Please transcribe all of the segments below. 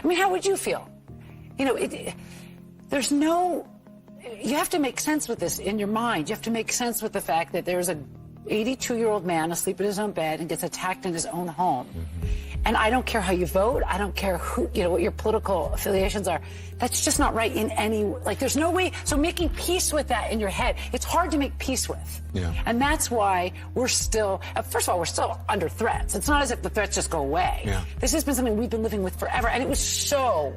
I mean, how would you feel? You know, there's no, you have to make sense with this in your mind. You have to make sense with the fact that there's a 82-year-old man asleep in his own bed and gets attacked in his own home. And I don't care how you vote. I don't care who, you know, what your political affiliations are. That's just not right in any, like, there's no way. So making peace with that in your head, it's hard to make peace with. Yeah. And that's why we're still, first of all, we're still under threats. It's not as if the threats just go away. Yeah. This has been something we've been living with forever. And it was so,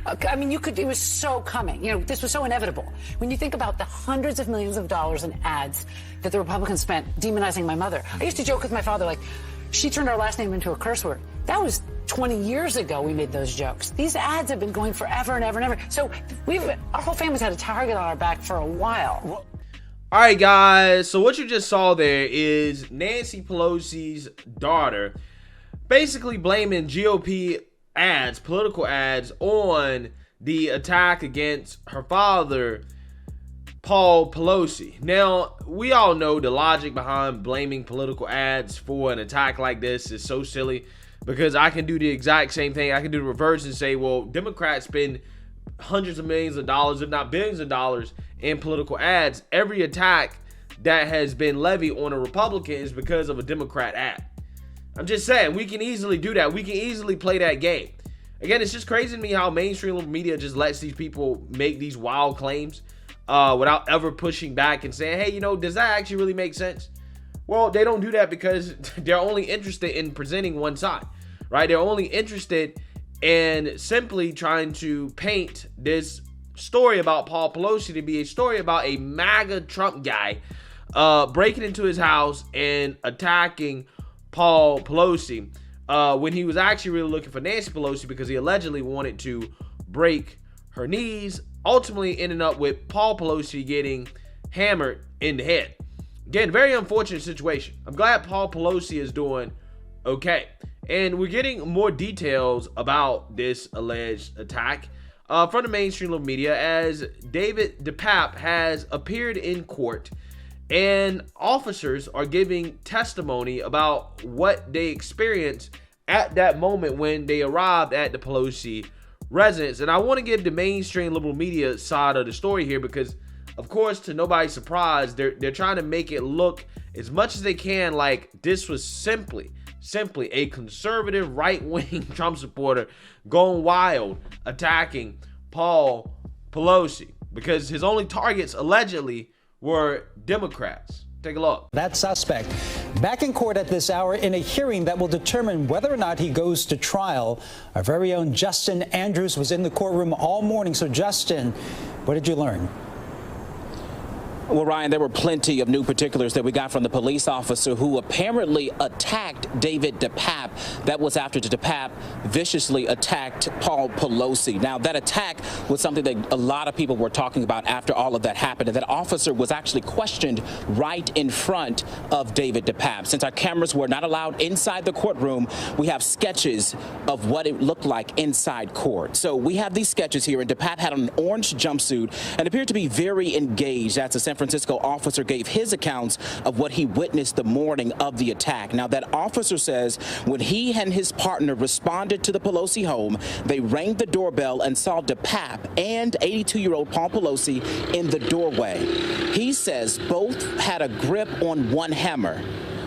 I mean, it was so coming. You know, this was so inevitable. When you think about the hundreds of millions of dollars in ads that the Republicans spent demonizing my mother. I used to joke with my father, like, she turned our last name into a curse word. That was 20 years ago we made those jokes. These ads have been going forever and ever and ever. So our whole family's had a target on our back for a while. All right, guys. So what you just saw there is Nancy Pelosi's daughter basically blaming GOP ads, political ads, on the attack against her father, Paul Pelosi. Now, we all know the logic behind blaming political ads for an attack like this is so silly, because I can do the exact same thing. I can do the reverse and say, well, Democrats spend hundreds of millions of dollars, if not billions of dollars, in political ads. Every attack that has been levied on a Republican is because of a Democrat ad. I'm just saying, we can easily do that. We can easily play that game. Again, it's just crazy to me how mainstream media just lets these people make these wild claims without ever pushing back and saying, hey, you know, does that actually really make sense? Well, they don't do that because they're only interested in presenting one side, right? They're only interested in simply trying to paint this story about Paul Pelosi to be a story about a MAGA Trump guy breaking into his house and attacking Paul Pelosi when he was actually really looking for Nancy Pelosi because he allegedly wanted to break her knees, ultimately ending up with Paul Pelosi getting hammered in the head. Again, very unfortunate situation. I'm glad Paul Pelosi is doing okay. And we're getting more details about this alleged attack from the mainstream media as David DePape has appeared in court and officers are giving testimony about what they experienced at that moment when they arrived at the Pelosi residence. And I want to give the mainstream liberal media side of the story here because, of course, to nobody's surprise, they're trying to make it look as much as they can like this was simply a conservative right-wing Trump supporter going wild attacking Paul Pelosi because his only targets allegedly were Democrats. Take a look. That suspect back in court at this hour in a hearing that will determine whether or not he goes to trial. Our very own Justin Andrews was in the courtroom all morning. So, Justin, what did you learn? Well, Ryan, there were plenty of new particulars that we got from the police officer who apparently attacked David DePape. That was after DePape viciously attacked Paul Pelosi. Now, that attack was something that a lot of people were talking about after all of that happened. And that officer was actually questioned right in front of David DePape. Since our cameras were not allowed inside the courtroom, we have sketches of what it looked like inside court. So we have these sketches here, and DePape had an orange jumpsuit and appeared to be very engaged. That's a San Francisco officer gave his accounts of what he witnessed the morning of the attack. Now, that officer says when he and his partner responded to the Pelosi home, they rang the doorbell and saw DePape and 82-year-old Paul Pelosi in the doorway. He says both had a grip on one hammer.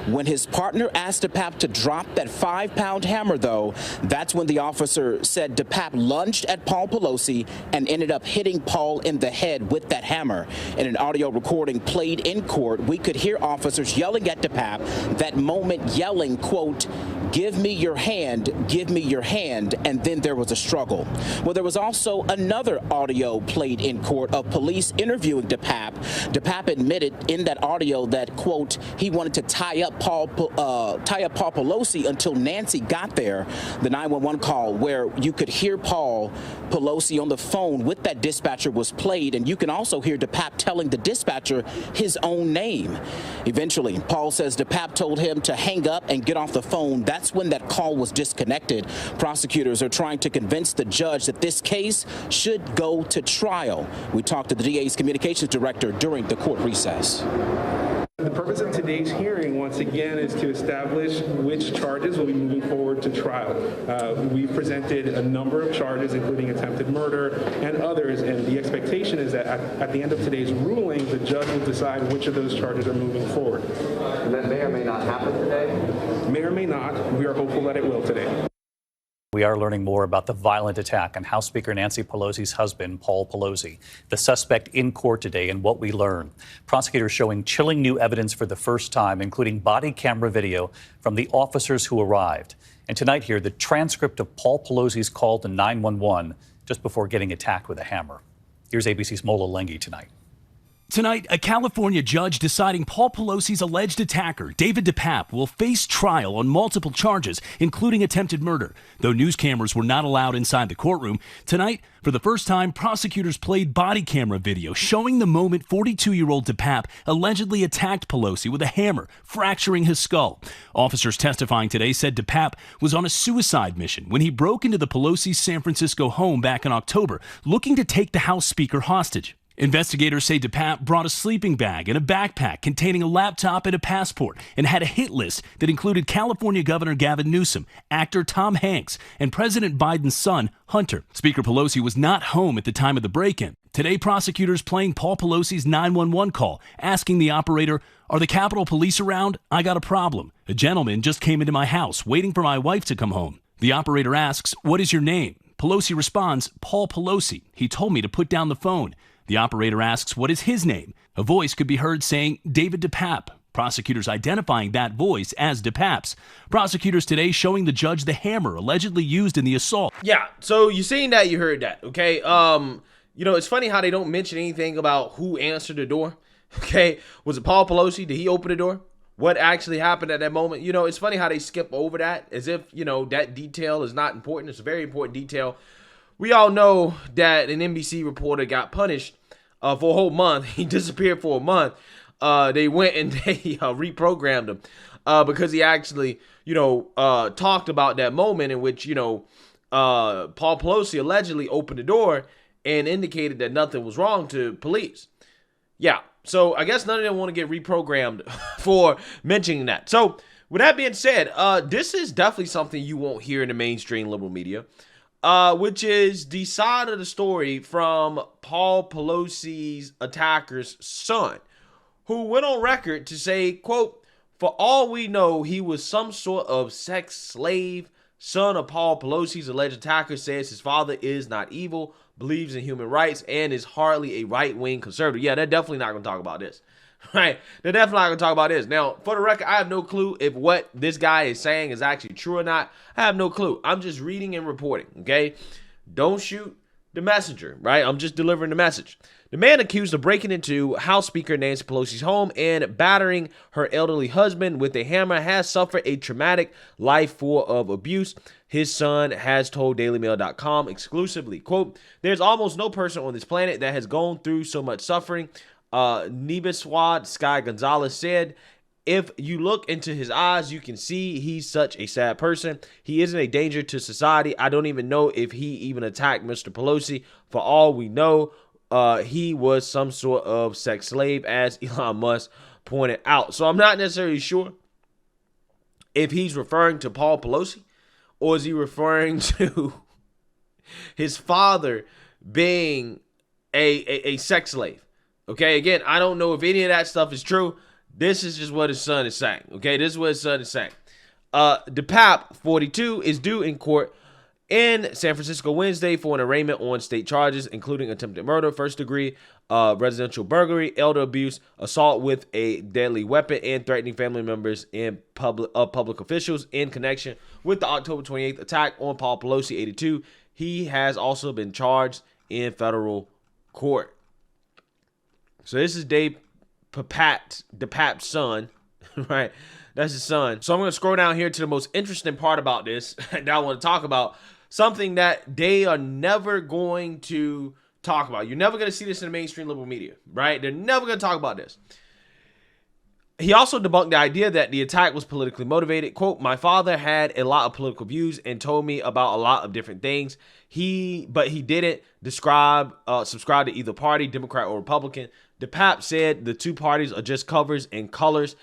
When his partner asked DePape to drop that 5-pound hammer, though, that's when the officer said DePape lunged at Paul Pelosi and ended up hitting Paul in the head with that hammer. In an audio recording played in court, we could hear officers yelling at DePape, that moment yelling, quote, "Give me your hand, give me your hand," and then there was a struggle. Well, there was also another audio played in court of police interviewing DePape. DePape admitted in that audio that, quote, he wanted to tie up Paul Pelosi until Nancy got there. The 911 call where you could hear Paul Pelosi on the phone with that dispatcher was played, and you can also hear DePape telling the dispatcher his own name. Eventually, Paul says DePape told him to hang up and get off the phone. That's when that call was disconnected. Prosecutors are trying to convince the judge that this case should go to trial. We talked to the DA's communications director during the court recess. The purpose of today's hearing, once again, is to establish which charges will be moving forward to trial. We've presented a number of charges, including attempted murder and others, and the expectation is that at the end of today's ruling, the judge will decide which of those charges are moving forward. And that may or may not happen today? May or may not. We are hopeful that it will today. We are learning more about the violent attack on House Speaker Nancy Pelosi's husband, Paul Pelosi. The suspect in court today and what we learn. Prosecutors showing chilling new evidence for the first time, including body camera video from the officers who arrived. And tonight here, the transcript of Paul Pelosi's call to 911 just before getting attacked with a hammer. Here's ABC's Mola Lenghi tonight. Tonight, a California judge deciding Paul Pelosi's alleged attacker, David DePape, will face trial on multiple charges, including attempted murder. Though news cameras were not allowed inside the courtroom, tonight, for the first time, prosecutors played body camera video showing the moment 42-year-old DePape allegedly attacked Pelosi with a hammer, fracturing his skull. Officers testifying today said DePape was on a suicide mission when he broke into the Pelosi's San Francisco home back in October, looking to take the House Speaker hostage. Investigators say DePape brought a sleeping bag and a backpack containing a laptop and a passport and had a hit list that included California Governor Gavin Newsom, actor Tom Hanks, and President Biden's son, Hunter. Speaker Pelosi was not home at the time of the break-in. Today, prosecutors playing Paul Pelosi's 911 call, asking the operator, "Are the Capitol Police around? I got a problem. A gentleman just came into my house waiting for my wife to come home." The operator asks, "What is your name?" Pelosi responds, "Paul Pelosi. He told me to put down the phone." The operator asks, "What is his name?" A voice could be heard saying, "David DePape." Prosecutors identifying that voice as DePape's. Prosecutors today showing the judge the hammer allegedly used in the assault. Yeah, so you seen that, you heard that, okay? You know, it's funny how they don't mention anything about who answered the door, okay? Was it Paul Pelosi? Did he open the door? What actually happened at that moment? You know, it's funny how they skip over that as if, you know, that detail is not important. It's a very important detail. We all know that an NBC reporter got punished for a whole month. He disappeared for a month. They went and they reprogrammed him because he actually, you know, talked about that moment in which, you know, Paul Pelosi allegedly opened the door and indicated that nothing was wrong to police. Yeah, so I guess none of them want to get reprogrammed for mentioning that. So with that being said, this is definitely something you won't hear in the mainstream liberal media. Which is the side of the story from Paul Pelosi's attacker's son, who went on record to say, quote, "For all we know, he was some sort of sex slave." Son of Paul Pelosi's alleged attacker says his father is not evil, believes in human rights, and is hardly a right-wing conservative. Yeah, they're definitely not going to talk about this. Right? They're definitely not going to talk about this. Now, for the record, I have no clue if what this guy is saying is actually true or not. I have no clue. I'm just reading and reporting, okay? Don't shoot the messenger, right? I'm just delivering the message. The man accused of breaking into House Speaker Nancy Pelosi's home and battering her elderly husband with a hammer has suffered a traumatic life full of abuse. His son has told DailyMail.com exclusively, quote, "There's almost no person on this planet that has gone through so much suffering." Nebiswad Sky Gonzalez said, "If you look into his eyes, you can see he's such a sad person. He isn't a danger to society. I don't even know if he even attacked Mr. Pelosi. For all we know, he was some sort of sex slave," as Elon Musk pointed out. So I'm not necessarily sure if he's referring to Paul Pelosi or is he referring to his father being a sex slave. Okay, again, I don't know if any of that stuff is true. This is just what his son is saying. Okay, this is what his son is saying. DePape, 42, is due in court in San Francisco Wednesday for an arraignment on state charges, including attempted murder, first-degree residential burglary, elder abuse, assault with a deadly weapon, and threatening family members and public officials in connection with the October 28th attack on Paul Pelosi, 82. He has also been charged in federal court. So this is DePape's son, right? That's his son. So I'm going to scroll down here to the most interesting part about this that I want to talk about. Something that they are never going to talk about. You're never going to see this in the mainstream liberal media, right? They're never going to talk about this. He also debunked the idea that the attack was politically motivated. Quote, "My father had a lot of political views and told me about a lot of different things. But he didn't subscribe to either party, Democrat or Republican. DePape said the two parties are just covers and colors.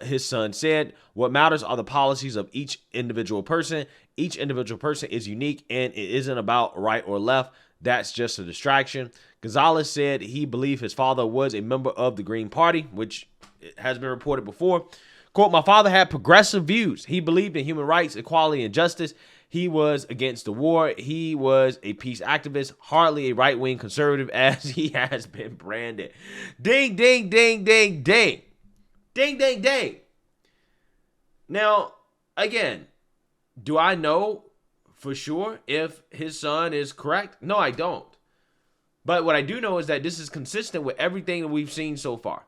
His son said, what matters are the policies of each individual person. Each individual person is unique, and it isn't about right or left. That's just a distraction. Gonzalez said he believed his father was a member of the Green Party, which has been reported before. Quote, my father had progressive views. He believed in human rights, equality, and justice. He was against the war. He was a peace activist, hardly a right-wing conservative, as he has been branded. Ding, ding, ding, ding, ding. Ding, ding, ding. Now, again, do I know for sure if his son is correct? No, I don't. But what I do know is that this is consistent with everything that we've seen so far.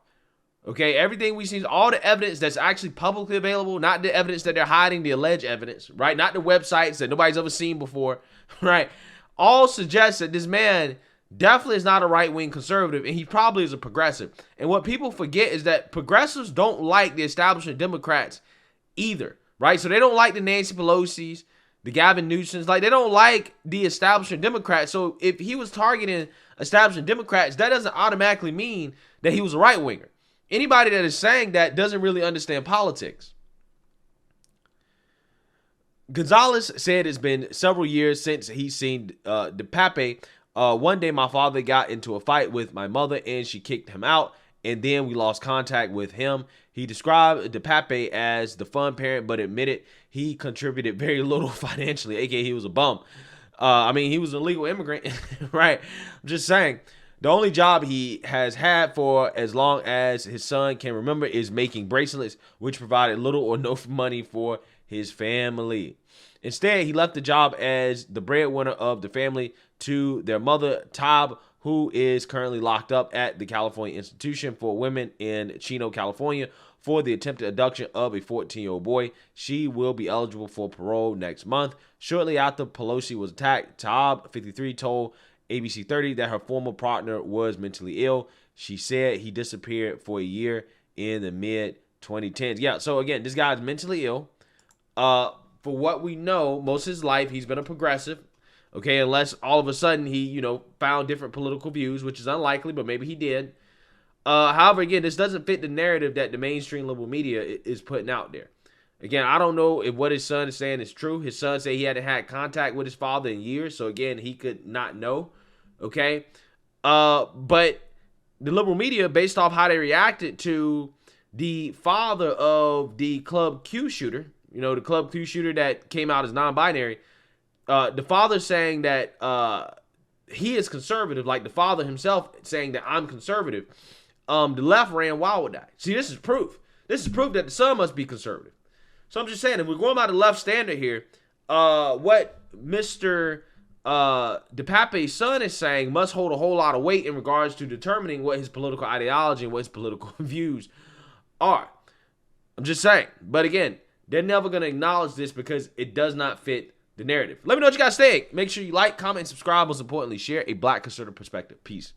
Okay, everything we've seen, all the evidence that's actually publicly available, not the evidence that they're hiding, the alleged evidence, right? Not the websites that nobody's ever seen before, right? All suggests that this man definitely is not a right-wing conservative, and he probably is a progressive. And what people forget is that progressives don't like the establishment Democrats either, right? So they don't like the Nancy Pelosi's, the Gavin Newsoms, like they don't like the establishment Democrats. So if he was targeting establishment Democrats, that doesn't automatically mean that he was a right-winger. Anybody that is saying that doesn't really understand politics. Gonzalez said it's been several years since he's seen DePape. One day my father got into a fight with my mother and she kicked him out, and then we lost contact with him. He described DePape as the fun parent, but admitted he contributed very little financially, aka he was a bum. I mean, he was an illegal immigrant, right? I'm just saying. The only job he has had for as long as his son can remember is making bracelets, which provided little or no money for his family. Instead, he left the job as the breadwinner of the family to their mother, Tab, who is currently locked up at the California Institution for Women in Chino, California, for the attempted abduction of a 14-year-old boy. She will be eligible for parole next month. Shortly after Pelosi was attacked, Tab, 53, told ABC 30 that her former partner was mentally ill. She said he disappeared for a year in the mid-2010s. Yeah, so again, this guy is mentally ill. For what we know, most of his life, he's been a progressive. Okay, unless all of a sudden he, found different political views, which is unlikely, but maybe he did. However, again, this doesn't fit the narrative that the mainstream liberal media is putting out there. Again, I don't know if what his son is saying is true. His son said he hadn't had contact with his father in years, so again, he could not know. Okay, but the liberal media, based off how they reacted to the father of the Club Q shooter, the Club Q shooter that came out as non-binary, the father saying that he is conservative, like the father himself saying that I'm conservative, the left ran wild with that. See, this is proof. This is proof that the son must be conservative. So I'm just saying, if we're going by the left standard here, what Mr. DePape's son is saying must hold a whole lot of weight in regards to determining what his political ideology and what his political views are. I'm just saying. But again, they're never going to acknowledge this because it does not fit the narrative. Let me know what you guys think. Make sure you like, comment, and subscribe. Most importantly, share a Black conservative perspective. Peace.